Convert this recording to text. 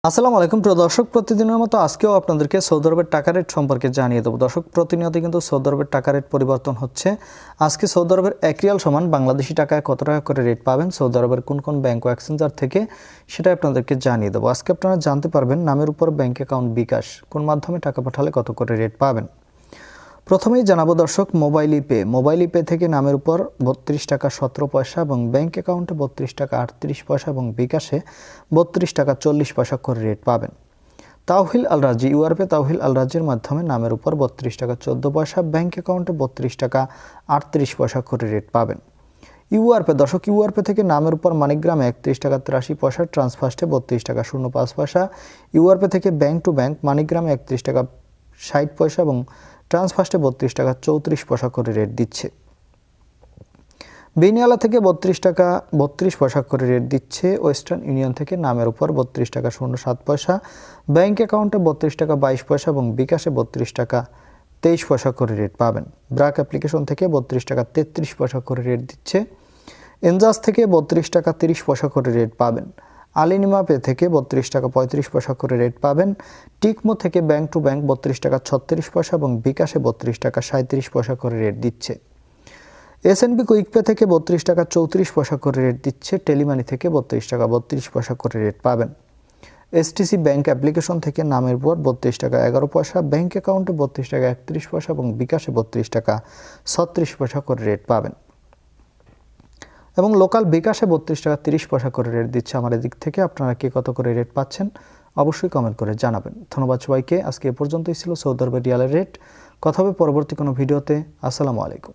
আসসালামু আলাইকুম প্রিয় দর্শক, প্রতিদিনের মতো আজকেও আপনাদেরকে সৌদি আরবের টাকা রেট সম্পর্কে জানিয়ে দেবো। দর্শক, প্রতিনিয়ত কিন্তু সৌদি আরবের টাকা রেট পরিবর্তন হচ্ছে। আজকে সৌদি আরবের 1 রিয়াল সমান বাংলাদেশি টাকায় কত টাকা করে রেট পাবেন সৌদি আরবের কোন কোন ব্যাংক ও এক্সচেঞ্জার থেকে, সেটাই আপনাদেরকে জানিয়ে দেবো। আজকে আপনারা জানতে পারবেন নামের উপর ব্যাংক অ্যাকাউন্ট বিকাশ কোন মাধ্যমে টাকা পাঠালে কত করে রেট পাবেন। প্রথমেই জানাবো দর্শক, মোবাইল ইপে থেকে নামের উপর 32 টাকা 17 পয়সা এবং ব্যাংক অ্যাকাউন্টে 32 টাকা 38 পয়সা এবং বিকাশে 32 টাকা 40 পয়সা করে রেট পাবেন। তাওহিল আল রাজি ইউআরপে তাওহিল আল রাজির মাধ্যমে নামের উপর 32 টাকা 14 পয়সা, ব্যাংক অ্যাকাউন্টে 32 টাকা 38 পয়সা করে রেট পাবেন। ইউআরপে থেকে নামের উপর মানিগ্রামে 31 টাকা 83 পয়সা, ট্রান্সফার্স্টে 32 টাকা 05 পয়সা। ইউআরপে থেকে ব্যাংক টু ব্যাংক মানিগ্রামে 31 টাকা 60 পয়সা এবং ট্রান্সফার্স্টে 32 টাকা 34 পয়সা করে রেট দিচ্ছে। বিনিয়ালা থেকে 32 টাকা 32 পয়সা করে রেট দিচ্ছে। ওয়েস্টার্ন ইউনিয়ন থেকে নামের উপর 32 টাকা 07 পয়সা, ব্যাংক অ্যাকাউন্টে 32 টাকা 22 পয়সা এবং বিকাশে 32 টাকা 23 পয়সা করে রেট পাবেন। ব্রাক অ্যাপ্লিকেশন থেকে 32 টাকা 33 পয়সা করে রেট দিচ্ছে। এনজাস থেকে 32 টাকা 30 পয়সা করে রেট পাবেন। আলিনিমা পে থেকে 32 টাকা 35 পয়সা করে রেট পাবেন। টিকমো থেকে ব্যাংক টু ব্যাংক 32 টাকা 36 পয়সা এবং বিকাশে 32 টাকা 37 পয়সা করে রেট দিচ্ছে। এসএনবি কুইক পে থেকে 32 টাকা 34 পয়সা করে রেট দিচ্ছে। টেলিমানি থেকে 32 টাকা 32 পয়সা করে রেট পাবেন। এসটিসি ব্যাংক অ্যাপ্লিকেশন থেকে নামের উপর 32 টাকা 11 পয়সা, ব্যাংক অ্যাকাউন্টে 32 টাকা 31 পয়সা এবং বিকাশে 32 টাকা 36 পয়সা করে রেট পাবেন। এবং লোকাল বিকাশে 32 টাকা 30 পয়সা করে রেট দিচ্ছে। আমার এদিক থেকে আপনারা কে কত করে রেট পাচ্ছেন অবশ্যই কমেন্ট করে জানাবেন। ধন্যবাদ সবাইকে। আজকে এ পর্যন্তই ছিল সৌদি আরবের রিয়ালের রেট। কথা হবে পরবর্তী কোনো ভিডিওতে। আসসালামু আলাইকুম।